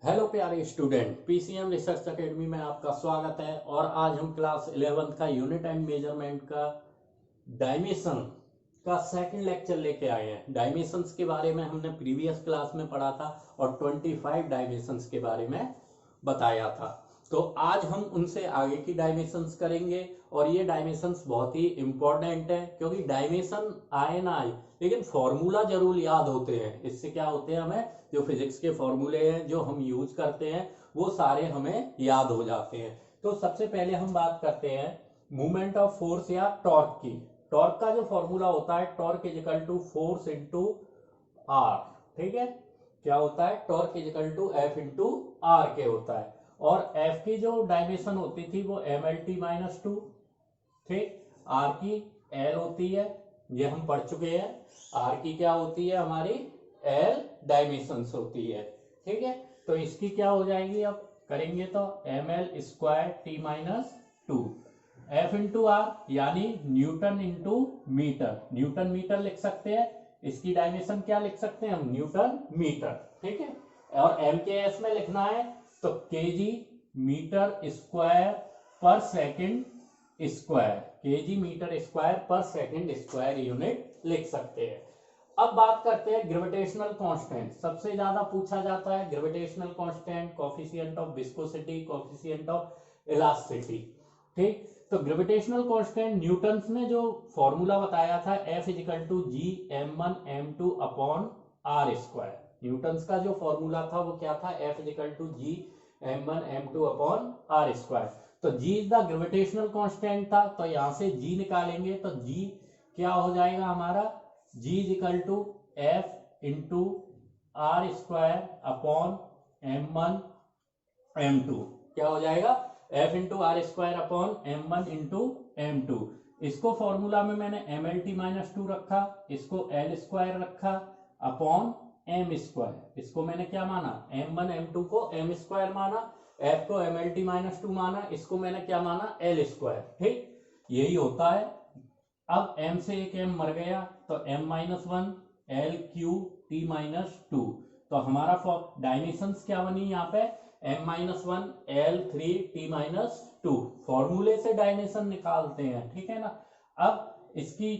Hello प्यारे student, PCM research academy में आपका स्वागत है। और आज हम क्लास 11th का यूनिट एंड मेजरमेंट का डायमेंशन का सेकंड लेक्चर लेके आए हैं। डायमेंशंस के बारे में हमने प्रीवियस क्लास में पढ़ा था और 25 डायमेंशंस के बारे में बताया था। तो आज हम उनसे आगे की डायमेंशंस करेंगे और ये डायमेंशंस बहुत ही इंपॉर्टेंट है, क्योंकि डायमेंशन आए ना आए लेकिन फॉर्मूला जरूर याद होते हैं। इससे क्या होते हैं, हमें जो फिजिक्स के फॉर्मूले हैं जो हम यूज करते हैं वो सारे हमें याद हो जाते हैं। तो सबसे पहले हम बात करते हैं मूवमेंट ऑफ फोर्स या टॉर्क की। टॉर्क का जो फॉर्मूला होता है, torque is equal to force into R. ठीक है, क्या होता है, torque is equal to F into R के होता है। और एफ की जो डायमेंशन होती थी वो M L T minus two. ठीक, आर की एल होती है, ये हम पढ़ चुके हैं। आर की क्या होती है, हमारी एल डायमेंशंस होती है। ठीक है, तो इसकी क्या हो जाएगी, अब करेंगे तो M L square T minus two F into R, यानी newton into metre. Newton metre लिख सकते हैं, इसकी डायमेंशन क्या लिख सकते हैं हम, न्यूटन मीटर। ठीक है, और एम के एस में लिखना है तो केजी मीटर स्क्वायर पर second square, kg metre square पर सेकंड स्क्वायर यूनिट लिख सकते हैं। अब बात करते हैं ग्रेविटेशनल कांस्टेंट। सबसे ज्यादा पूछा जाता है gravitational constant, coefficient of viscosity, coefficient of elasticity. ठीक, तो ग्रेविटेशनल कांस्टेंट न्यूटन ने जो फॉर्मूला बताया था, F equal to G M one M two upon R square. Newton का जो फॉर्मूला था वो क्या था, F equal to G M one M two upon R square. तो G is the gravitational constant था, तो यहां से जी निकालेंगे तो जी क्या हो जाएगा हमारा, G is equal to F into R square upon M one M two. क्या हो जाएगा, F into R square upon M one into M two. इसको फॉर्मूला में मैंने M L T minus two रखा, इसको एल स्क्वायर रखा upon M square. इसको मैंने क्या माना, एम वन एम टू को एम स्क्वायर माना, एफ को M L T minus two माना, इसको मैंने क्या माना, एल स्क्वायर। ठीक, यही होता है। अब m से एक m मर गया तो m minus one L Q T minus two. तो हमारा डायमेंशंस क्या बनी यहाँ पे, m minus one L three T minus to. फॉर्मूले से डायमेंशन निकालते हैं, ठीक है ना। अब इसकी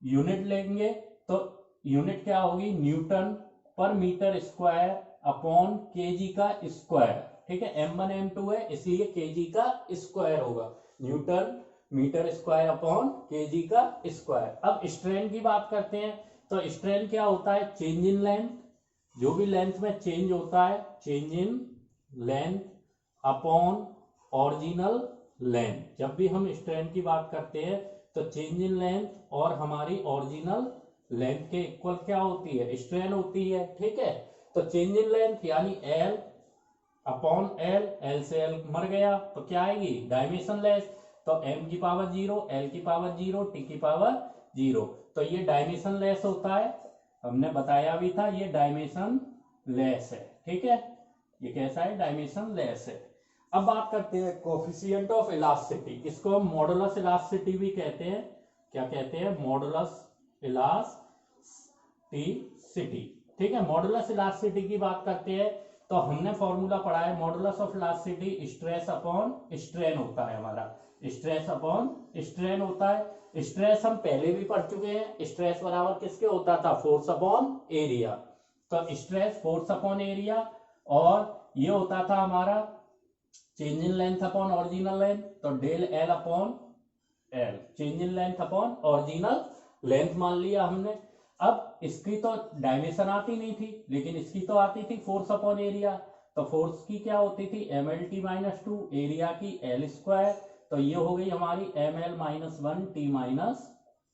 यूनिट लेंगे तो यूनिट क्या होगी, Newton per metre square upon KG का स्क्वायर। ठीक है, एम वन एम टू है इसलिए केजी का स्क्वायर होगा, newton metre square upon KG का स्क्वायर। अब स्ट्रेन की बात करते हैं तो स्ट्रेन क्या होता है, चेंज इन लेंथ। जो भी लेंथ में चेंज होता है, change in length upon original length. जब भी हम स्ट्रेन की बात करते हैं तो चेंज इन लेंथ और हमारी ओरिजिनल लेंथ के इक्वल क्या होती है, स्ट्रेन होती है। ठीक है, तो चेंज इन लेंथ यानी एल अपॉन एल, एल से एल मर गया तो क्या आएगी, डायमेंशन लेस। तो m की पावर जीरो, l की पावर जीरो, t की पावर जीरो, तो ये डायमेंशन लेस होता है। हमने बताया भी था ये डायमेंशन लेस है। ठीक है, ये कैसा है, डायमेंशन लेस है। अब बात करते हैं कोफिशिएंट ऑफ इलास्टिसिटी। इसको हम मॉडुलस इलास्टिसिटी भी कहते हैं। क्या कहते हैं, मॉडुलस इलास्टिसिटी। ठीक है, मॉडुलस इलास्टिसिटी की बात करते हैं तो हमने फॉर्मूला पढ़ा है, modulus of elasticity stress upon strain होता है हमारा, स्ट्रेस अपॉन स्ट्रेन होता है। स्ट्रेस हम पहले भी पढ़ चुके हैं, स्ट्रेस बराबर किसके होता था, फोर्स अपॉन एरिया। तो स्ट्रेस फोर्स अपॉन एरिया, और ये होता था हमारा change in length upon original length. तो del L upon L, change in length upon original length मान लिया हमने। अब इसकी तो डायमेंशन आती नहीं थी लेकिन इसकी तो आती थी फोर्स अपॉन एरिया। तो फोर्स की क्या होती थी, M L T minus two, area की एल स्क्वायर। तो ये हो गई हमारी M L minus one T minus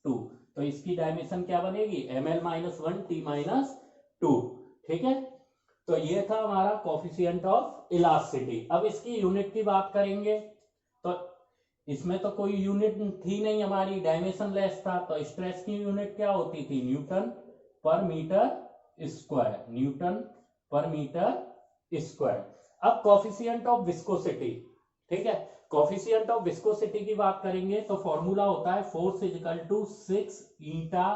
two. तो इसकी डायमेंशन क्या बनेगी, M L minus one T minus two. ठीक है, तो ये था हमारा कोफिशिएंट ऑफ इलास्टिसिटी। अब इसकी यूनिट की बात करेंगे तो इसमें तो कोई यूनिट थी नहीं, हमारी डायमेंशन लेस था। तो स्ट्रेस की यूनिट क्या होती थी, Newton per metre square, Newton per metre square. अब कोफिशिएंट ऑफ विस्कोसिटी। ठीक है, कोफिशिएंट ऑफ विस्कोसिटी की बात करेंगे तो फॉर्मूला होता है force equal to 6 eta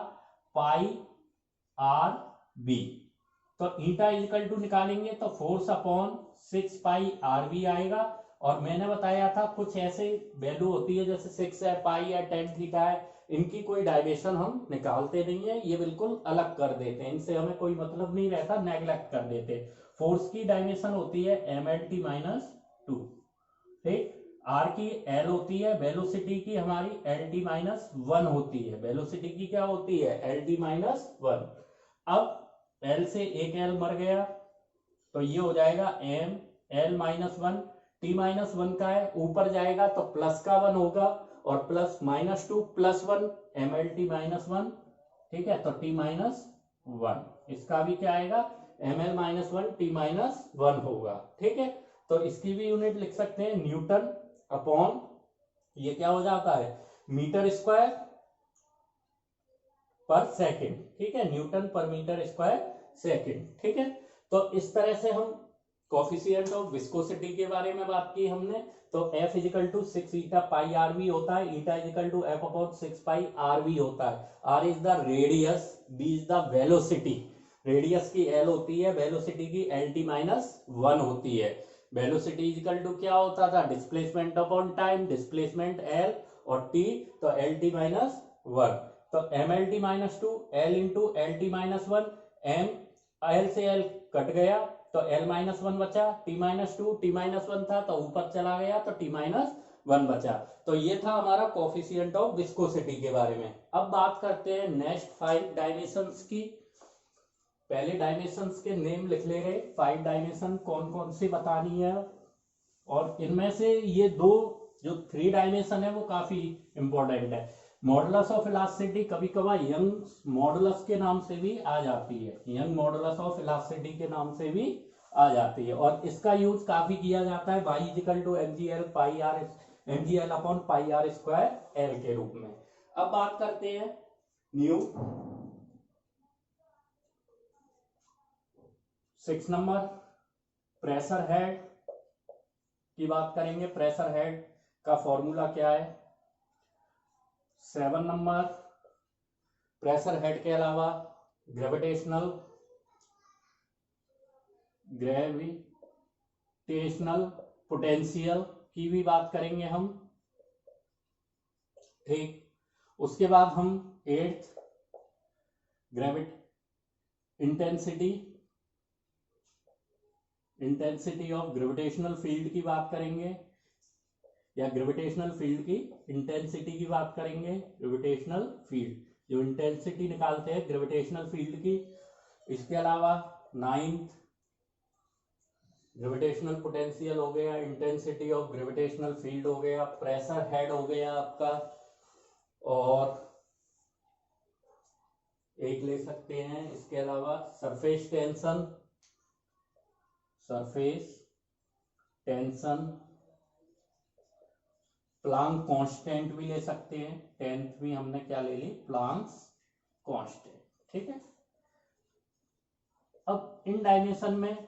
pi R v. तो ईटा इजिकल टू निकालेंगे तो force upon 6 pi R V आएगा। और मैंने बताया था कुछ ऐसे वैल्यू होती है जैसे 6 है, पाई है, टेन थीटा है, इनकी कोई डायमेंशन हम निकालते नहीं है, ये बिल्कुल अलग कर देते हैं, इनसे हमें कोई मतलब नहीं रहता, नेग्लेक्ट कर देते। फोर्स की डायमेंशन होती है mlt माइनस 2, ठीक। आर की एल होती है, वेलोसिटी की हमारी एल टी माइनस 1 होती है, वेलोसिटी की क्या होती है एल टी माइनस 1। अब एल से एक एल मर गया तो ये हो जाएगा M L minus 1, T minus 1 का है, ऊपर जाएगा तो प्लस का 1 होगा, और plus minus 2 plus 1 M L T minus 1, ठीक है। तो टी माइनस 1, इसका भी क्या आएगा M L minus 1 T minus 1 होगा, ठीक है। तो इसकी भी यूनिट लिख सकते हैं न्यूटन अपॉन, ये क्या हो जाता है मीटर स्क्वायर पर सेकंड, ठीक है, Newton per metre square second, ठीक है। तो इस तरह से हम कोफिशिएंट ऑफ विस्कोसिटी के बारे में बात की हमने। तो F equal to 6 eta pi R V होता है, eta equal to F upon 6 pi R V होता है। R is the radius, B is the velocity, radius की L होती है, वेलोसिटी की एल टी माइनस 1 होती है। वेलोसिटी इजिकल टू क्या होता था displacement upon time, displacement L और T, तो एल टी माइनस 1, तो M L T minus 2 L into L T minus 1, M L से एल कट गया तो एल माइनस 1 बचा, टी माइनस 2 टी माइनस 1 था तो ऊपर चला गया तो टी माइनस 1 बचा। तो ये था हमारा कोफिशिएंट ऑफ विस्कोसिटी के बारे में। अब बात करते हैं नेक्स्ट 5 डायमेंशंस की। पहले डायमेंशंस के नेम लिख ले रहे, 5 डायमेंशन कौन कौन सी बतानी है, और इनमें से ये दो जो 3 डायमेंशन है वो काफी इंपॉर्टेंट है। मॉडुलस ऑफ इलास्टिसिटी कभी कभार यंग मॉडुलस के नाम से भी आ जाती है, यंग मॉडुलस ऑफ इलास्टिसिटी के नाम से भी आ जाती है, और इसका यूज काफी किया जाता है y equal to mgl pi R mgl upon pi R square L के रूप में। अब बात करते हैं न्यू 6 नंबर प्रेशर हेड की बात करेंगे। प्रेशर हेड का फॉर्मूला क्या है। 7 नंबर प्रेशर हेड के अलावा ग्रेविटेशनल पोटेंशियल की भी बात करेंगे हम, ठीक। उसके बाद हम 8th intensity of gravitational field की बात करेंगे, या ग्रेविटेशनल फील्ड की इंटेंसिटी की बात करेंगे। ग्रेविटेशनल फील्ड जो इंटेंसिटी निकालते हैं ग्रेविटेशनल फील्ड की। इसके अलावा 9th ग्रेविटेशनल पोटेंशियल हो गया, इंटेंसिटी ऑफ ग्रेविटेशनल फील्ड हो गया, प्रेशर हेड हो गया आपका, और एक ले सकते हैं इसके अलावा सरफेस टेंशन, प्लांक कांस्टेंट भी ले सकते हैं। 10th भी हमने क्या ले ली प्लांक्स कांस्टेंट, ठीक है। अब इन डायमेंशन में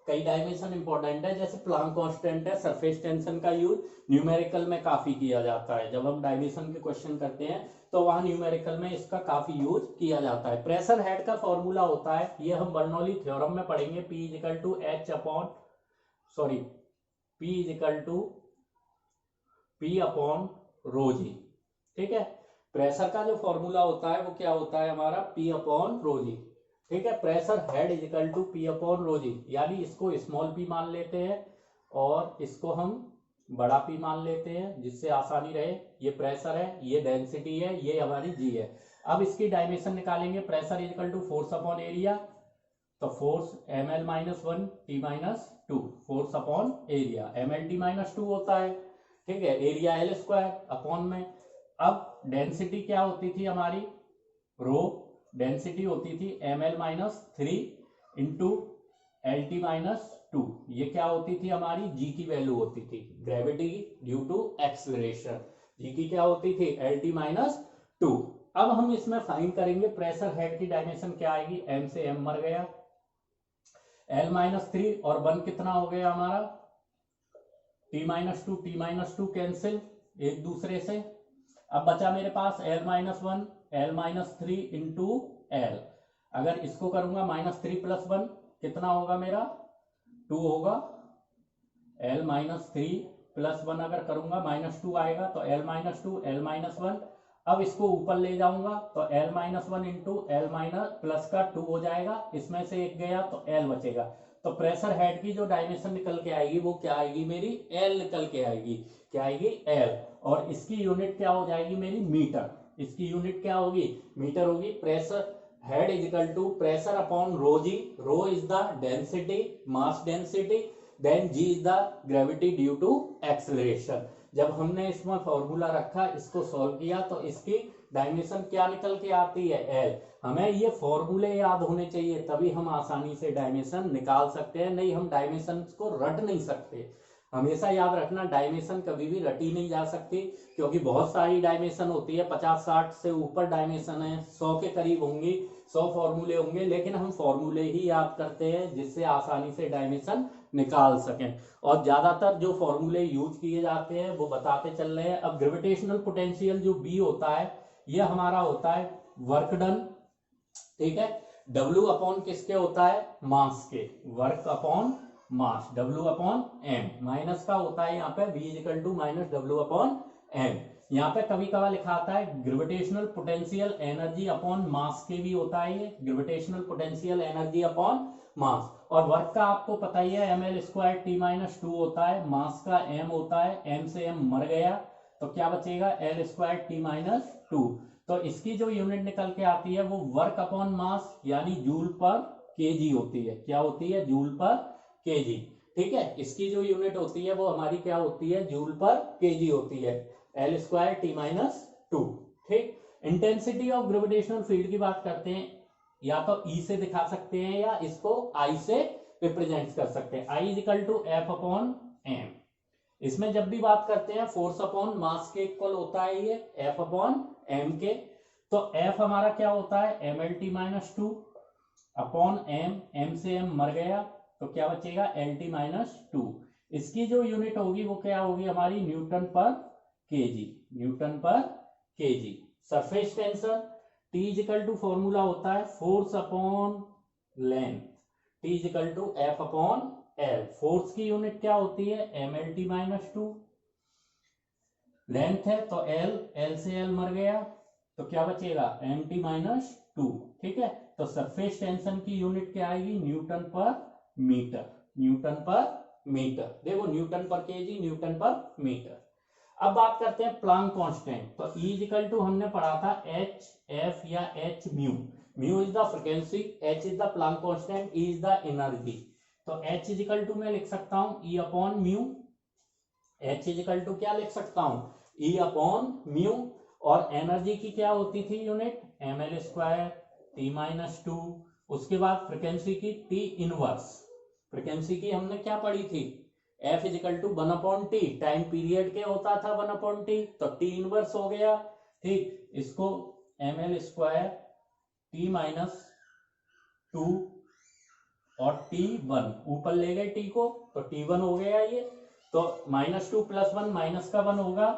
कई डायमेंशन इंपॉर्टेंट है, जैसे प्लांक कांस्टेंट है, सरफेस टेंशन का यूज न्यूमेरिकल में काफी किया जाता है। जब हम डायमेंशन के क्वेश्चन करते हैं तो वहां न्यूमेरिकल में इसका काफी यूज किया जाता है। प्रेशर हेड का फॉर्मूला होता है, ये हम बर्नौली थ्योरम में पढ़ेंगे, P equal to P upon rho G, ठीक है। प्रेशर का जो फॉर्मूला होता है वो क्या होता है हमारा P अपॉन रो जी, ठीक है। Pressure head equal to P upon rho G, यानी इसको स्मॉल p मान लेते हैं और इसको हम बड़ा P मान लेते हैं जिससे आसानी रहे। ये प्रेशर है, ये डेंसिटी है, ये हमारी G है। अब इसकी डायमेंशन निकालेंगे। Pressure equal to force upon area, तो force ml minus 1 t minus 2, force upon area ml t minus 2 होता है, ठीक है। एरिया एल स्क्वायर अपॉन में। अब डेंसिटी क्या होती थी हमारी रो, डेंसिटी होती थी ml minus 3 into L T minus 2, ये क्या होती थी हमारी g की वैल्यू होती थी, gravity due to acceleration, g की क्या होती थी एल टी माइनस 2। अब हम इसमें फाइंड करेंगे प्रेशर हेड की डायमेंशन क्या आएगी, m से m मर गया, l माइनस 3 और 1 कितना हो गया हमारा t माइनस 2 कैंसिल एक दूसरे से। अब बचा मेरे पास l minus 1 l minus 3 into l, अगर इसको करूंगा -3 + 1 कितना होगा मेरा 2 होगा। l - 3 + 1 अगर करूंगा -2 आएगा तो l - 2 l - 1। अब इसको ऊपर ले जाऊंगा तो l - 1 इंटू l प्लस का 2 हो जाएगा, इसमें से एक गया तो l बचेगा। तो प्रेशर हेड की जो डायमेंशन निकल के आएगी वो क्या आएगी मेरी l निकल के आएगी, क्या आएगी l। और इसकी यूनिट क्या हो जाएगी मेरी मीटर, इसकी यूनिट क्या होगी मीटर होगी। Pressure head is equal to pressure upon rho G, rho is the density mass density, then G is the gravity due to acceleration. जब हमने इसमें फॉर्मूला रखा, इसको सॉल्व किया तो इसकी डायमेंशन क्या निकल के आती है एल। हमें ये फॉर्मूले याद होने चाहिए तभी हम आसानी से डायमेंशन निकाल सकते हैं, नहीं हम डायमेंशन को रट नहीं सकते। हमेशा याद रखना डायमेंशन कभी भी रटी नहीं जा सकती, क्योंकि बहुत सारी डायमेंशन होती है, 50-60 से ऊपर डायमेंशन है, 100 के करीब होंगी, 100 फॉर्मूले होंगे, लेकिन हम फॉर्मूले ही याद करते हैं जिससे आसानी से डायमेंशन निकाल सकें। और ज्यादातर जो फॉर्मूले यूज किए जाते हैं वो बताते चल रहे हैं। अब ग्रेविटेशनल पोटेंशियल जो बी होता है यह हमारा होता है वर्क डन, ठीक है। डब्ल्यू अपॉन किसके होता है मास के, work upon mass W upon M, minus का होता है यहाँ पे v equal to minus W upon M. यहाँ पे कभी कभार लिखा आता है gravitational potential energy upon mass के भी होता है, ये gravitational potential energy upon mass. और वर्क का आपको पता ही है ml² t-2 होता है, मास का m होता है, m से m मर गया तो क्या बचेगा l² t-2। तो इसकी जो यूनिट निकल के आती है वो वर्क अपॉन मास यानी जूल पर केजी होती है, क्या होती है जूल पर केजी, ठीक है। इसकी जो यूनिट होती है वो हमारी क्या होती है जूल पर केजी होती है, l² t-2, ठीक। इंटेंसिटी ऑफ ग्रेविटेशनल फील्ड की बात करते हैं, या तो E से दिखा सकते हैं या इसको I से रिप्रेजेंट कर सकते हैं, I is equal to F upon M. इसमें जब भी बात करते हैं फोर्स अपॉन मास के इक्वल होता है ये एफ अपॉन एम के। तो एफ हमारा क्या होता है mlt-2 अपॉन एम, एम से एम मर गया तो क्या बचेगा lt-2। इसकी जो यूनिट होगी वो क्या होगी हमारी न्यूटन पर केजी, न्यूटन पर kg. Surface tension T is equal to formula होता है force upon length, T is equal to F upon L. Force की यूनिट क्या होती है mlt-2, लेंथ है तो एल, एल से एल मर गया तो क्या बचेगा mt-2, ठीक है। तो सरफेस टेंशन की यूनिट क्या आएगी newton per metre, newton per metre, देखो न्यूटन पर केजी, न्यूटन पर मीटर। अब बात करते हैं प्लांक कांस्टेंट। तो E इक्वल टू हमने पढ़ा था एच एफ या H mu, mu is the frequency, H is the Planck constant, E is the energy. तो H इज इक्वल टू मैं लिख सकता हूं E upon mu, H is equal to क्या लिख सकता हूं E अपॉन म्यू। और एनर्जी की क्या होती थी यूनिट ml² t-2। उसके बाद फ्रीक्वेंसी की T इनवर्स, फ्रीक्वेंसी की हमने क्या पढ़ी थी F is equal to 1/t, time period के होता था 1/t, तो T इनवर्स हो गया, ठीक। इसको ml² t-2 और T1 ऊपर ले गए T को तो T1 हो गया ये, तो -2 + 1 माइनस का 1 होगा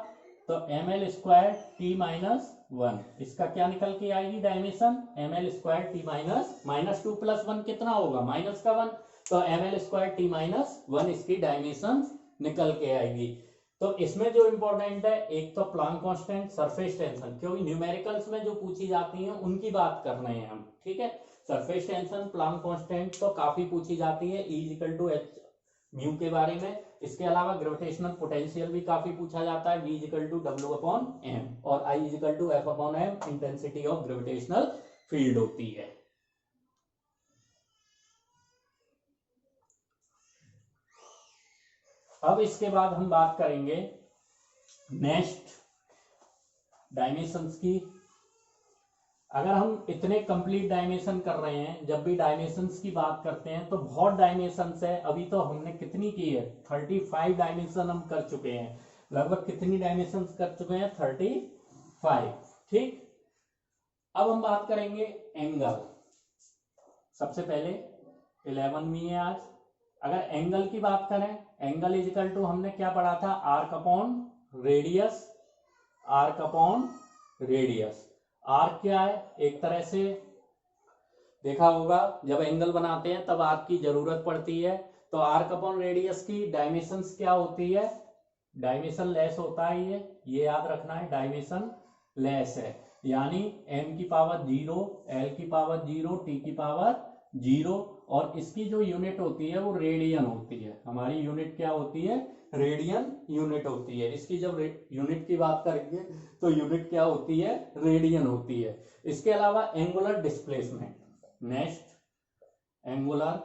तो ml² t-1। इसका क्या निकल के आएगी डायमेंशन ml² t-2 + 1 कितना होगा माइनस का 1, तो ml² t-1 इसकी डायमेंशन निकल के आएगी। तो इसमें जो इंपॉर्टेंट है एक तो प्लांक कांस्टेंट, सरफेस टेंशन, क्योंकि न्यूमेरिकल्स में जो पूछी जाती हैं उनकी बात कर रहे हैं हम, ठीक है। सरफेस टेंशन प्लांक कांस्टेंट तो काफी पूछी जाती है, E equal to H mu के बारे में। इसके अलावा ग्रेविटेशनल पोटेंशियल भी काफी पूछा जाता है, V equal to W upon M, और I equal to F upon M intensity of gravitational field होती है। अब इसके बाद हम बात करेंगे नेक्स्ट डायमेंशंस की। अगर हम इतने कंप्लीट डायमेंशन कर रहे हैं, जब भी डायमेंशंस की बात करते हैं तो बहुत डायमेंशंस है। अभी तो हमने कितनी की है 35 डायमेंशन हम कर चुके हैं, लगभग कितनी डायमेंशंस कर चुके हैं 35, ठीक। अब हम बात करेंगे एंगल। सबसे पहले 11वीं है आज। अगर एंगल की बात करें, एंगल इज इक्वल टू हमने क्या पढ़ा था arc upon radius, arc upon radius. Arc क्या है एक तरह से देखा होगा जब एंगल बनाते हैं तब आर्क की जरूरत पड़ती है। तो आर्क अपॉन रेडियस की डायमेंशंस क्या होती है, डायमेंशन लेस होता है ये याद रखना है, डायमेंशन लेस है, यानी m की पावर 0, l की पावर 0, t की पावर 0, और इसकी जो यूनिट होती है वो रेडियन होती है। हमारी यूनिट क्या होती है, रेडियन यूनिट होती है। इसकी जब यूनिट की बात करेंगे तो यूनिट क्या होती है, रेडियन होती है। इसके अलावा एंगुलर डिस्प्लेसमेंट, नेक्स्ट एंगुलर,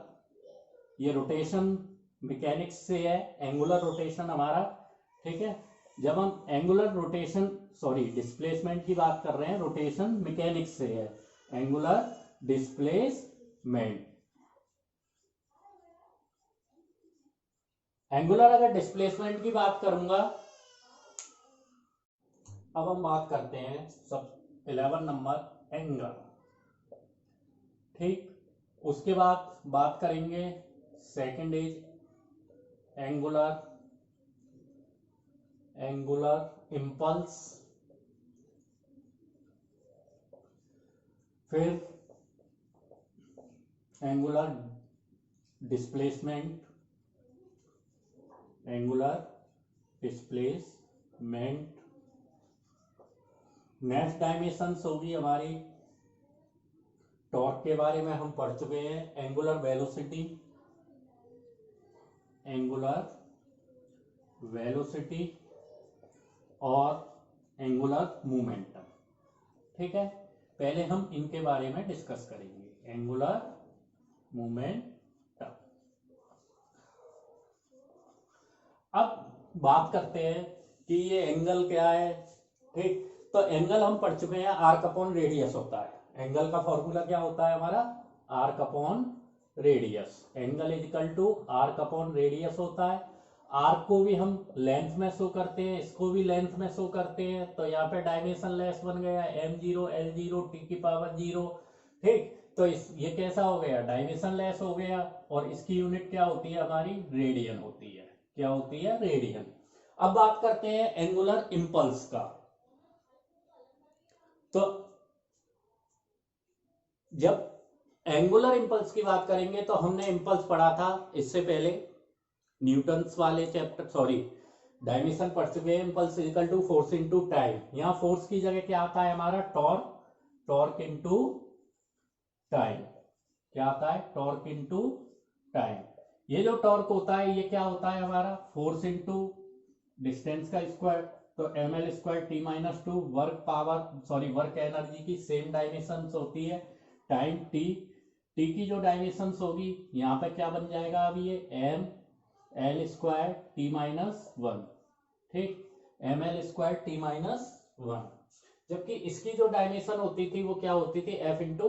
ये रोटेशन मैकेनिक्स से है, एंगुलर रोटेशन हमारा, ठीक है। जब हम एंगुलर रोटेशन सॉरी डिस्प्लेसमेंट की बात कर रहे हैं, रोटेशन मैकेनिक्स से है, एंगुलर डिस्प्लेसमेंट। एंगुलर अगर डिस्प्लेसमेंट की बात करूंगा, अब हम बात करते हैं सब 11 नंबर एंगल, ठीक। उसके बाद बात करेंगे सेकंड इज एंगुलर इंपल्स, फिर एंगुलर डिस्प्लेसमेंट, नेक्स्ट डायमेंशंस होगी हमारी, टॉर्क के बारे में हम पढ़ चुके हैं, एंगुलर वेलोसिटी और एंगुलर मोमेंटम, ठीक है। पहले हम इनके बारे में डिस्कस करेंगे, एंगुलर मोमेंटम। अब बात करते हैं कि ये एंगल क्या है, ठीक। तो एंगल हम पढ़ चुके हैं आर्क अपॉन रेडियस होता है। एंगल का फॉर्मूला क्या होता है हमारा, arc upon radius, angle is equal to arc upon radius होता है। आर्क को भी हम लेंथ में शो करते हैं, इसको भी लेंथ में शो करते हैं। तो यहाँ पे डायमेंशन लेस बन गया, m0 l0 t की पावर 0, ठीक। तो ये कैसा हो गया, डायमेंशन लेस हो गया, और इसकी यूनिट क्या होती है हमारी, रेडियन होती है। क्या होती है, रेडियन। अब बात करते हैं एंगुलर इंपल्स का। तो जब एंगुलर इंपल्स की बात करेंगे तो हमने इंपल्स पढ़ा था इससे पहले, न्यूटन्स वाले चैप्टर, सॉरी डायमेंशन पढ़ चुके हैं। Impulse equal to force into time. यहां फोर्स की जगह क्या आता है हमारा, टॉर्क इनटू टाइम। क्या आता है, टॉर्क इनटू टाइम। ये जो टॉर्क होता है ये क्या होता है हमारा, फोर्स इनटू डिस्टेंस का स्क्वायर। तो ml square T minus 2, work energy की सेम डायमेंशन होती है, टाइम टी की जो डायमेंशन होगी यहाँ पे क्या बन जाएगा, अभी ये M L square T minus 1, ठीक, ml स्क्वायर टी माइनस 1। जबकि इसकी जो डायमेंशन होती थी वो क्या होती थी, F into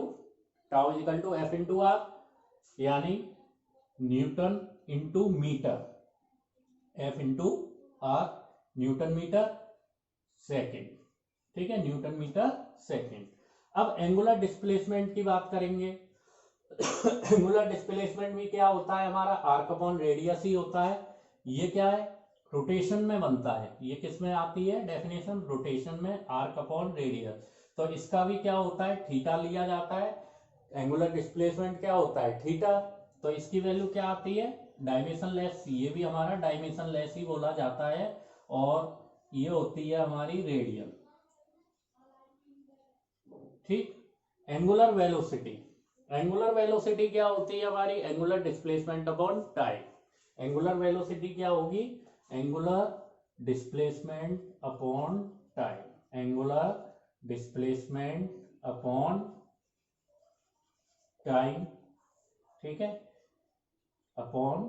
tau equal to F into R, यानी newton into metre, F into R newton metre second, ठीक है, न्यूटन मीटर सेकेंड। अब एंगुलर डिस्प्लेसमेंट की बात करेंगे। एंगुलर डिस्प्लेसमेंट भी क्या होता है हमारा, आर्क अपॉन रेडियस ही होता है। ये क्या है, रोटेशन में बनता है। ये किस में आती है डेफिनेशन, रोटेशन में, आर्क अपॉन रेडियस। तो इसका भी क्या होता है, थीटा लिया जाता है। एंगुलर डिस्प्लेसमेंट क्या होता है, थीटा। तो इसकी वैल्यू क्या आती है, डायमेंशन लेस, ये भी हमारा डायमेंशन लेस ही बोला जाता है, और ये होती है हमारी रेडियन, ठीक। एंगुलर वेलोसिटी क्या होती है हमारी, angular displacement upon time. Angular velocity क्या होगी, angular displacement upon time, angular displacement upon time, ठीक है, अपॉन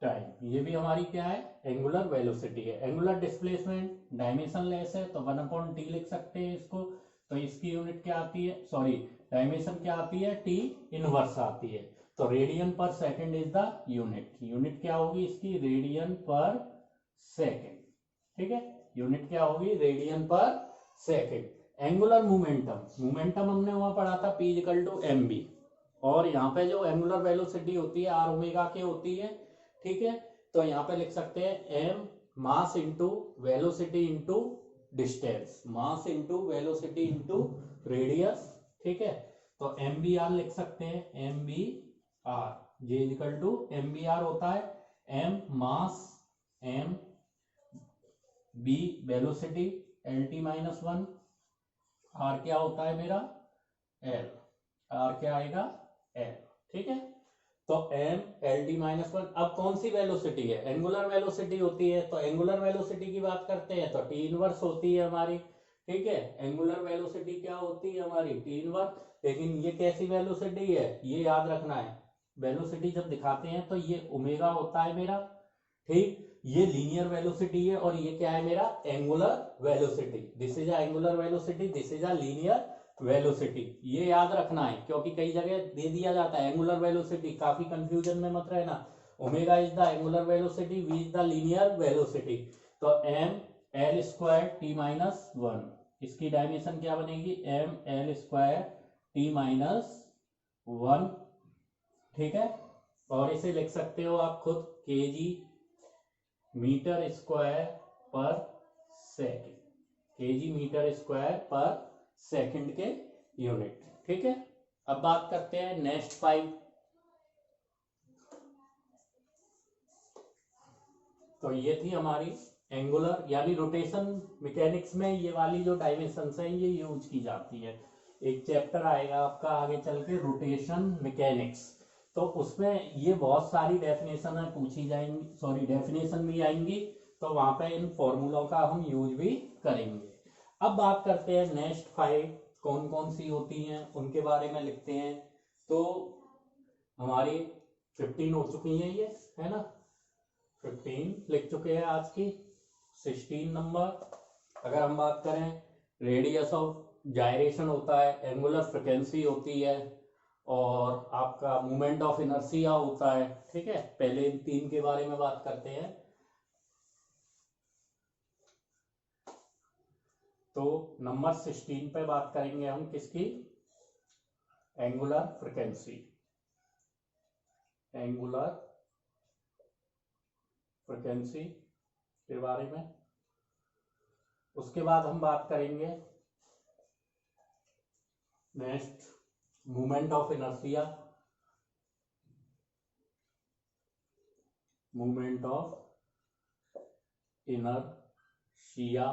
टाइम। ये भी हमारी क्या है, एंगुलर वेलोसिटी है। एंगुलर डिस्प्लेसमेंट डायमेंशन लेस है तो 1/t लिख सकते हैं इसको। तो इसकी यूनिट क्या आती है, सॉरी डायमेंशन क्या आती है, t इनवर्स आती है। तो रेडियन पर सेकंड इज द यूनिट क्या होगी इसकी, रेडियन पर सेकंड, ठीक है, यूनिट क्या होगी, रेडियन पर सेकंड। एंगुलर मोमेंटम हमने वहां पढ़ा था, p इक्वल टू mb, और यहाँ पे जो एंगुलर वेलोसिटी होती है आर ओमेगा की होती है, ठीक है। तो यहाँ पे लिख सकते हैं m mass into velocity into distance, mass into velocity into radius, ठीक है। तो एम बी आर लिख सकते हैं, M V R J equal to M V R होता है M mass, M V velocity, L T minus one, R क्या होता है मेरा एल, आर क्या आएगा एल, ठीक है। तो M L T minus one, अब कौन सी वेलोसिटी है, एंगुलर वेलोसिटी होती है, तो एंगुलर वेलोसिटी की बात करते हैं तो टी इनवर्स होती है हमारी, ठीक है। एंगुलर वेलोसिटी क्या होती है हमारी टी इनवर्स, लेकिन ये कैसी वेलोसिटी है ये याद रखना है, वेलोसिटी जब दिखाते हैं तो ये ओमेगा होता है मेरा, ठीक। ये लीनियर वेलोसिटी है और ये क्या है मेरा angular velocity, this is angular velocity, this is a linear velocity, ये याद रखना है क्योंकि कई जगह दे दिया जाता है एंगुलर वेलोसिटी, काफी कंफ्यूजन में मत रहना। Omega is the angular velocity, V is the linear velocity. तो M L square T minus one, इसकी डायमेंशन क्या बनेगी M L square T minus one, ठीक है। और इसे लिख सकते हो आप खुद KG metre square per second, KG metre square पर सेकंड के यूनिट, ठीक है। अब बात करते हैं नेक्स्ट 5। तो ये थी हमारी एंगुलर यानी रोटेशन मैकेनिक्स में ये वाली जो डायमेंशंस हैं ये यूज की जाती है। एक चैप्टर आएगा आपका आगे चल के रोटेशन मैकेनिक्स, तो उसमें ये बहुत सारी डेफिनेशन पूछी जाएंगी, सॉरी डेफिनेशन भी आएंगी, तो वहां पे इन फॉर्मूलों का हम यूज भी करेंगे। अब बात करते हैं नेक्स्ट 5 कौन कौन सी होती हैं उनके बारे में लिखते हैं। तो हमारी 15 हो चुकी है ये, है ना, 15 लिख चुके हैं आज की। 16 नंबर अगर हम बात करें, रेडियस ऑफ जायरेशन होता है, एंगुलर फ्रिक्वेंसी होती है और आपका मोमेंट ऑफ इनर्शिया होता है, ठीक है। पहले इन 3 के बारे में बात करते हैं। तो नंबर 16 पे बात करेंगे हम किसकी, एंगुलर फ्रिक्वेंसी, एंगुलर फ्रिक्वेंसी के बारे में। उसके बाद हम बात करेंगे next moment of inertia, moment of inertia.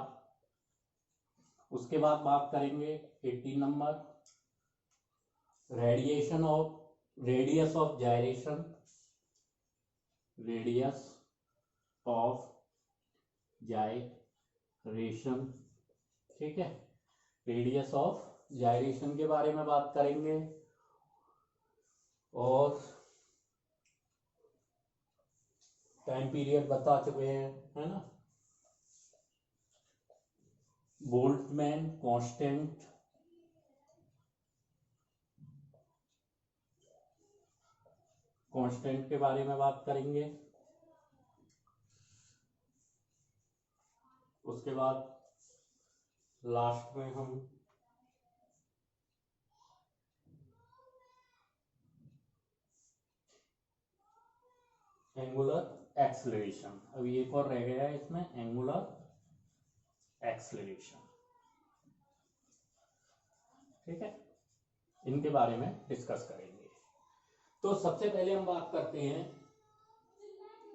उसके बाद बात करेंगे 18 number radiation of, radius of gyration, radius of gyration, ठीक है। रेडियस ऑफ जायरेशन के बारे में बात करेंगे। और टाइम पीरियड बता चुके हैं, है ना, बोल्ट्जमैन कांस्टेंट, कांस्टेंट के बारे में बात करेंगे। उसके बाद लास्ट में हम एंगुलर एक्सेलरेशन, अभी एक और रह गया है इसमें, एंगुलर एक्सेलरेशन, ठीक है। इनके बारे में डिस्कस करेंगे। तो सबसे पहले हम बात करते हैं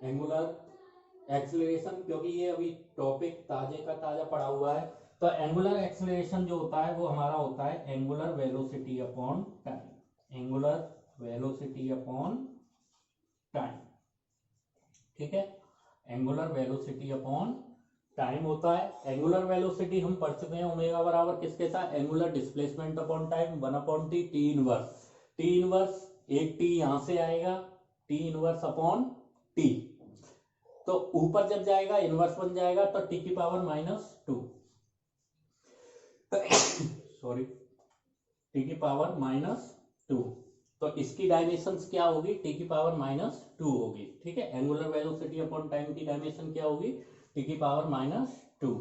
एंगुलर एक्सेलरेशन, क्योंकि ये अभी टॉपिक ताजे का ताजा पड़ा हुआ है। तो एंगुलर एक्सेलरेशन जो होता है वो हमारा होता है angular velocity upon time, angular velocity upon time, ठीक है। एंगुलर वेलोसिटी अपॉन टाइम होता है। एंगुलर वेलोसिटी हम पढ़ चुके हैं ओमेगा बराबर किसके साथ, angular displacement upon time 1/t, T inverse, T inverse एक टी यहां से आएगा, टी इनवर्स अपॉन टी, तो ऊपर जब जाएगा इनवर्स बन जाएगा तो टी की पावर -2 सॉरी, टी की पावर -2, तो इसकी डायमेंशंस क्या होगी, टी की पावर -2 होगी, ठीक है। एंगुलर वेलोसिटी अपॉन टाइम की डायमेंशन क्या होगी, टी की पावर -2।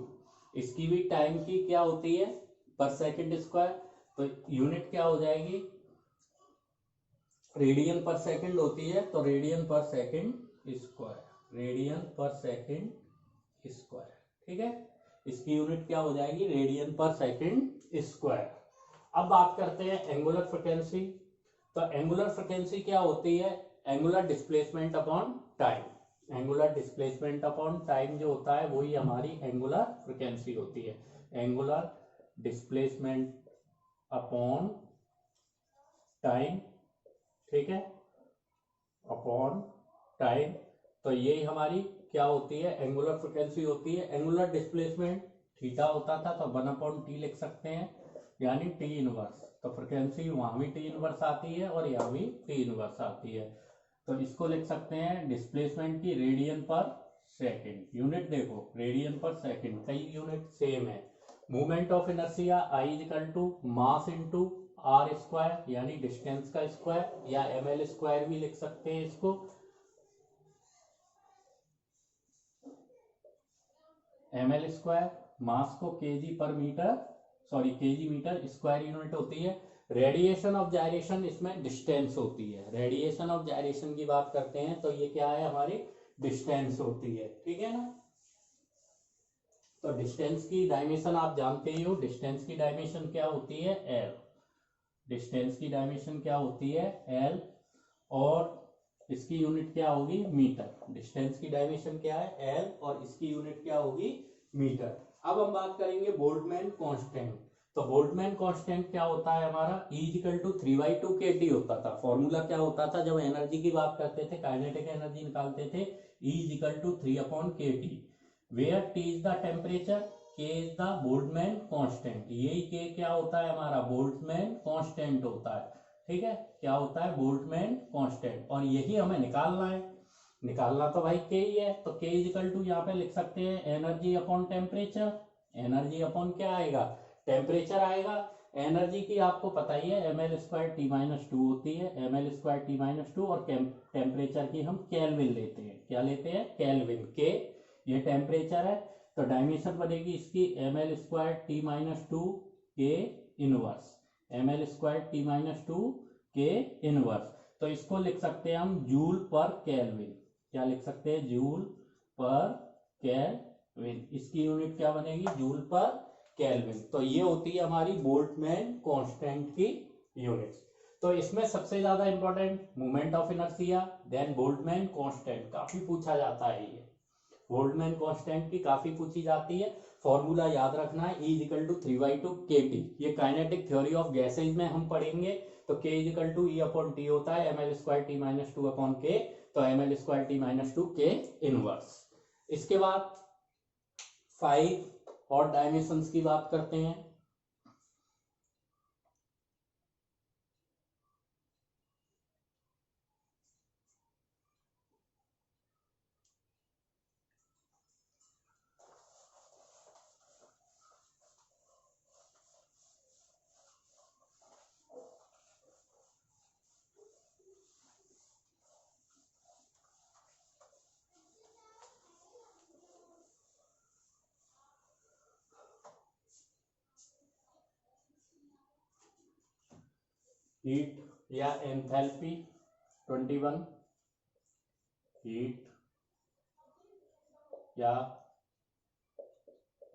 इसकी भी टाइम की क्या होती है पर सेकंड स्क्वायर, तो यूनिट क्या हो जाएगी, रेडियन पर सेकंड होती है, तो रेडियन पर सेकंड स्क्वायर, रेडियन पर सेकंड स्क्वायर, ठीक है। इसकी यूनिट क्या हो जाएगी, रेडियन पर सेकंड स्क्वायर। अब बात करते हैं एंगुलर फ्रिक्वेंसी। तो एंगुलर फ्रिक्वेंसी क्या होती है? Angular displacement upon time. Angular displacement upon time जो होता है वही हमारी एंगुलर फ्रिक्वेंसी होती है। एंगुलर डिस्प्लेसमेंट अपॉन टाइम, ठीक है, अपॉन टाइम। तो यही हमारी क्या होती है? एंगुलर फ्रिक्वेंसी होती है। एंगुलर डिस्प्लेसमेंट थीटा होता था तो 1/t लिख सकते हैं, यानी टी इनवर्स। तो फ्रिक्वेंसी वहां भी टी इनवर्स आती है और यहाँ भी टी इनवर्स आती है। तो इसको लिख सकते हैं डिस्प्लेसमेंट की रेडियन पर सेकेंड। यूनिट देखो रेडियन पर सेकेंड, कई यूनिट सेम है। Movement of inertia I equal to mass into R square, यानी डिस्टेंस का स्क्वायर, या ml स्क्वायर भी लिख सकते हैं इसको। ml स्क्वायर, मास को kg per metre, sorry kg metre square unit होती है। रेडिएशन ऑफ जायरेशन इसमें डिस्टेंस होती है। रेडिएशन ऑफ जायरेशन की बात करते हैं तो ये क्या है? हमारी डिस्टेंस होती है, ठीक है ना। तो डिस्टेंस की डायमेंशन आप जानते ही हो। डिस्टेंस की डायमेंशन क्या होती है? एल। डिस्टेंस की डायमेंशन क्या होती है? एल। और इसकी यूनिट क्या होगी? मीटर। डिस्टेंस की डायमेंशन क्या है? एल, और इसकी यूनिट क्या होगी? मीटर। अब हम बात करेंगे बोल्ट्जमैन कांस्टेंट। तो बोल्ट्जमैन कांस्टेंट क्या होता है हमारा? E इक्वल टू 3/2 kT होता था। फॉर्मूला क्या होता था जब एनर्जी की बात करते थे, काइनेटिक एनर्जी निकालते थे? E equal to 3/kT, where T is the temperature, K is the Boltzmann constant. यही K क्या होता है हमारा? बोल्ट्जमैन कांस्टेंट होता है, ठीक है। क्या होता है? Boltzmann constant. और यही हमें निकालना है। निकालना तो भाई K ही है, तो K इज इक्वल टू यहाँ पे लिख सकते हैं energy upon temperature. Energy upon क्या आएगा? टेम्परेचर आएगा। एनर्जी की आपको पता ही है ml स्क्वायर T-2 होती है, ml स्क्वायर T-2, और टेम्परेचर की हम केल्विन लेते हैं। क्या लेते हैं? केल्विन। K ये टेम्परेचर है, तो डायमेंशन बनेगी इसकी ml square T-2 K inverse, ml square T-2 K inverse. तो इसको लिख सकते हैं हम जूल पर केल्विन। क्या लिख सकते हैं? Joule per kelvin. इसकी यूनिट क्या बनेगी? Joule per kelvin. तो ये होती है हमारी बोल्ट्जमैन कांस्टेंट की यूनिट्स। तो इसमें सबसे ज्यादा important moment of inertia, then Boltzmann constant, काफी पूछा जाता है ये। बोल्ट्जमैन कांस्टेंट की काफी पूछी जाती है। फॉर्मूला याद रखना है, E इक्वल टू 3/2 kT। ये काइनेटिक थ्योरी ऑफ गैसेज में हम पढ़ेंगे। तो K equal to E upon T होता है ml square T-2 upon K। तो ml square T-2 K inverse. इसके बाद 5 और डायमेंशंस की बात करते हैं। हीट या एंथैल्पी 21, हीट या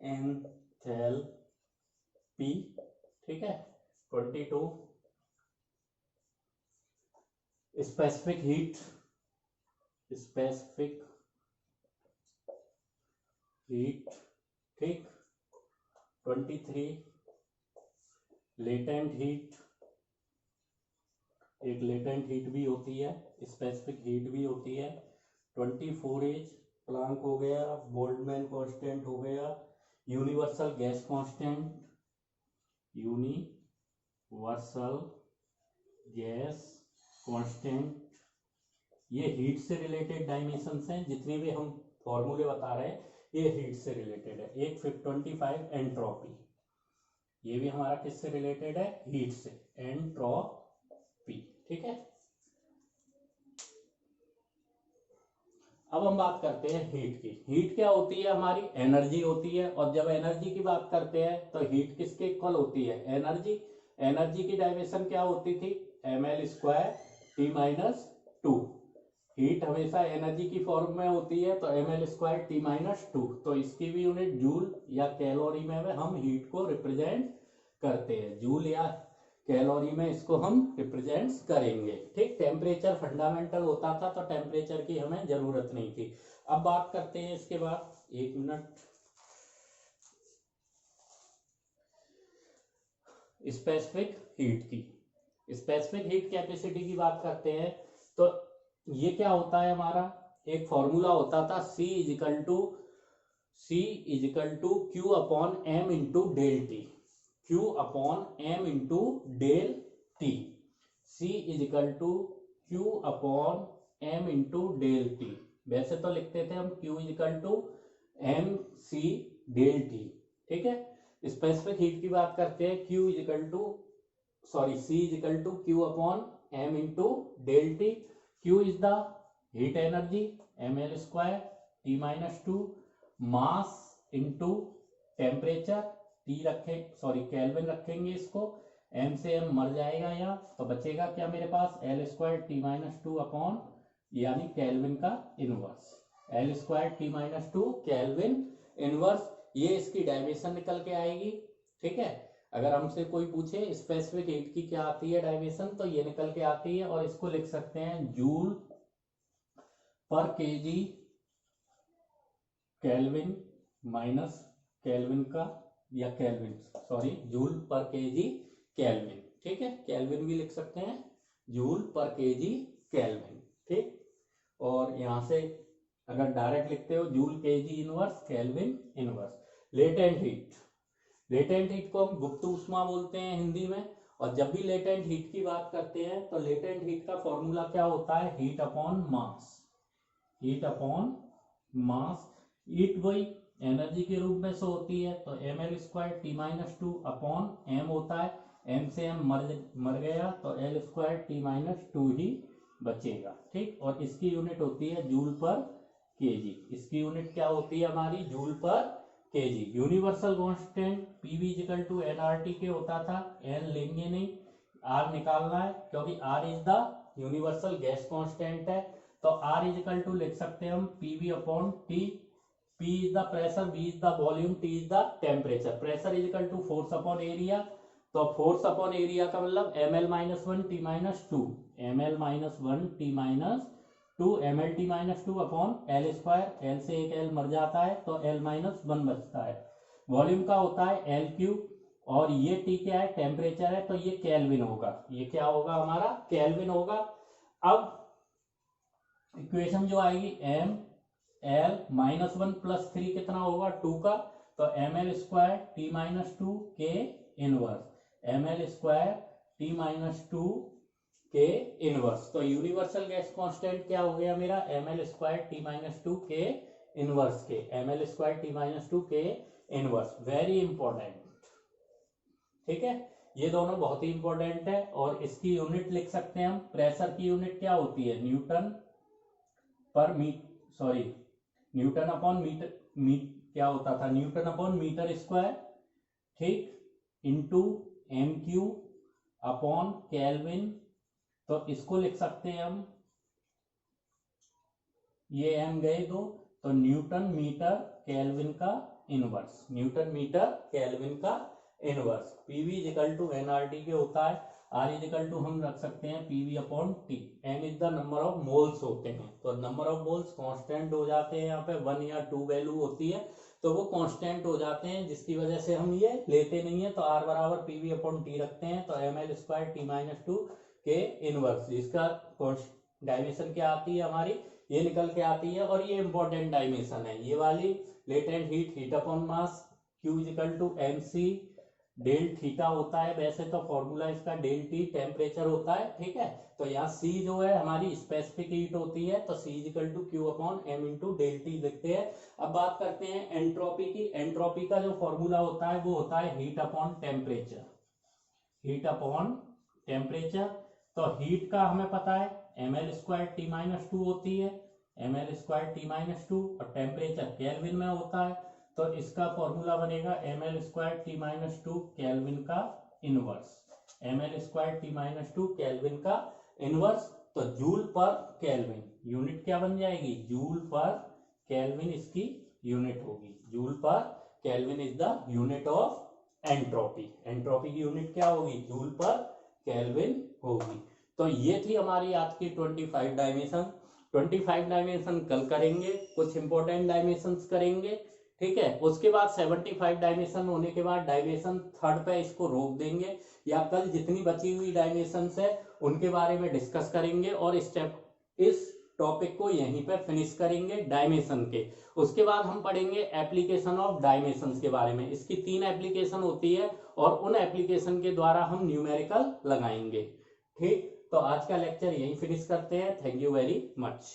एंथैल्पी, ठीक है। 22, स्पेसिफिक हीट, स्पेसिफिक हीट, ठीक। 23, लेटेंट हीट, एक लेटेंट हीट भी होती है, स्पेसिफिक हीट भी होती है। 24 एज प्लांक हो गया, बोल्ट्जमैन कांस्टेंट हो गया, universal gas constant, universal gas constant. ये हीट से रिलेटेड डायमेंशंस हैं। जितने भी हम फॉर्मूले बता रहे हैं ये हीट से रिलेटेड है। एक 25 एंट्रोपी, ये भी हमारा किससे रिलेटेड है? हीट से, एंट्रोपी, ठीक है। अब हम बात करते हैं हीट की। हीट क्या होती है? हमारी एनर्जी होती है। और जब एनर्जी की बात करते हैं तो हीट किसके इक्वल होती है? एनर्जी। एनर्जी की डायमेंशन क्या होती थी? ml square T-2। हीट हमेशा एनर्जी की फॉर्म में होती है, तो ml स्क्वायर T-2। तो इसकी भी यूनिट जूल या कैलोरी में हम हीट को रिप्रेजेंट करते हैं। जूल या कैलोरी में इसको हम रिप्रेजेंट करेंगे। ठीक, टेम्परेचर फंडामेंटल होता था तो टेम्परेचर की हमें जरूरत नहीं थी। अब बात करते हैं इसके बाद, 1 मिनट, स्पेसिफिक हीट की। स्पेसिफिक हीट कैपेसिटी की बात करते हैं तो ये क्या होता है, हमारा एक फॉर्मूला होता था C is equal to Q upon M into del T, Q upon M into del T. C is equal to Q upon M into del T. वैसे तो लिखते थे हम Q is equal to M C del T. ठीक है, specific heat की बात करते हैं, C is equal to Q upon M into del T. Q is the heat energy, ml square T minus 2, mass into temperature, kelvin रखेंगे इसको, m से m मर जाएगा यहाँ, तो बचेगा क्या मेरे पास, L square T minus 2 upon, यानी केल्विन का inverse, L square T minus 2 kelvin inverse. ये इसकी डायमेंशन निकल के आएगी। ठीक है, अगर हमसे कोई पूछे स्पेसिफिक हीट की क्या आती है डायमेंशन, तो ये निकल के आती है, और इसको लिख सकते हैं joule per KG kelvin minus kelvin का, या जूल पर केजी केल्विन। ठीक है, केल्विन भी लिख सकते हैं, जूल पर केजी केल्विन। ठीक, और यहां से अगर डायरेक्ट लिखते हो joule KG inverse kelvin inverse. Latent heat को हम गुप्त ऊष्मा बोलते हैं हिंदी में। और जब भी लेटेंट हीट की बात करते हैं तो लेटेंट हीट का फॉर्मूला क्या होता है, हीट अपॉन मास। हीट वही एनर्जी के रूप में से होती है, तो ml square T minus 2 upon m होता है, m से m मर गया तो L स्क्वायर T माइनस 2 ही बचेगा। ठीक, और इसकी यूनिट होती है जूल पर केजी। इसकी यूनिट क्या होती है हमारी, joule per kg. Universal constant PV equal to nRT के होता था, n लेंगे नहीं, R निकालना है, क्योंकि R is the universal gas constant है। तो R इक्वल टू लिख सकते हैं हम PV upon T। P is the pressure, V is the volume, T is the temperature. Pressure is equal to force upon area, तो force upon area का मतलब ml minus 1 T minus 2, ml minus 1 T minus 2, ml T minus 2 upon L square, L से एक L मर जाता है तो L minus 1 बचता है। वॉल्यूम का होता है L क्यूब, और ये T क्या है, टेम्परेचर है, तो ये केल्विन होगा। ये क्या होगा हमारा, केल्विन होगा। अब इक्वेशन जो आएगी m L माइनस 1 प्लस 3 कितना होगा, 2 का, तो ml स्क्वायर T माइनस 2 के inverse, ml square T minus 2 के इनवर्स। तो यूनिवर्सल गैस कांस्टेंट क्या हो गया मेरा, ml स्क्वायर T माइनस 2 के इनवर्स के, ml स्क्वायर T माइनस 2 के इनवर्स। Very important. ठीक है, ये दोनों बहुत ही इंपॉर्टेंट है। और इसकी यूनिट लिख सकते हैं हम, प्रेशर की यूनिट क्या होती है, न्यूटन अपॉन मीटर, क्या होता था, न्यूटन अपॉन मीटर स्क्वायर। ठीक, into M Q upon kelvin, तो इसको लिख सकते हैं हम, ये एम गए दो, तो न्यूटन मीटर केल्विन का इनवर्स, न्यूटन मीटर केल्विन का inverse. PV equal to NRT के होता है, आर इक्वल टू हम रख सकते हैं PV upon T. N is the number of moles होते हैं, तो नंबर ऑफ मोल्स कांस्टेंट हो जाते हैं, यहाँ पे 1 या 2 वैल्यू होती है तो वो कांस्टेंट हो जाते हैं, जिसकी वजह से हम ये लेते नहीं है। तो आर बराबर पीवी अपॉन टी रखते हैं, तो M L square T minus 2 के इनवर्स। इसका डायमेंशन क्या आती है हमारी, ये निकल के आती है, और ये इंपॉर्टेंट डायमेंशन है ये वाली। Latent heat upon mass, Q equal to M C del theta होता है, वैसे तो फॉर्मूला इसका डेल टी टेम्परेचर होता है। ठीक है, तो यहाँ C जो है हमारी स्पेसिफिक हीट होती है, तो C equal to Q upon M into del T लिखते हैं। अब बात करते हैं एंट्रोपी की। एंट्रोपी का जो फॉर्मूला होता है वो होता है heat upon temperature, heat upon temperature. तो हीट का हमें पता है ml स्क्वायर टी माइनस 2 होती है, ml स्क्वायर टी माइनस 2, और टेम्परेचर केल्विन में होता है, तो इसका फॉर्मूला बनेगा ml square T minus 2 kelvin का inverse, ml square T minus 2 kelvin का इनवर्स। तो जूल पर केल्विन यूनिट क्या बन जाएगी, जूल पर केल्विन इसकी यूनिट होगी। Joule per kelvin is the unit of entropy. Entropy की यूनिट क्या होगी, जूल पर केल्विन होगी। तो ये थी हमारी आज की 25 डायमेंशन। 25 डायमेंशन कल करेंगे, कुछ इंपॉर्टेंट डायमेंशंस करेंगे, ठीक है। उसके बाद 75 डायमेंशन होने के बाद डायमेंशन थर्ड पे इसको रोक देंगे, या कल जितनी बची हुई डायमेंशंस है उनके बारे में डिस्कस करेंगे और इस टॉपिक को यहीं पे फिनिश करेंगे डायमेंशन के। उसके बाद हम पढ़ेंगे एप्लीकेशन ऑफ डायमेंशंस के बारे में। इसकी 3 एप्लीकेशन होती है और उन एप्लीकेशन के द्वारा हम न्यूमेरिकल लगाएंगे, ठीक। तो आज का लेक्चर यहीं फिनिश करते हैं। Thank you very much.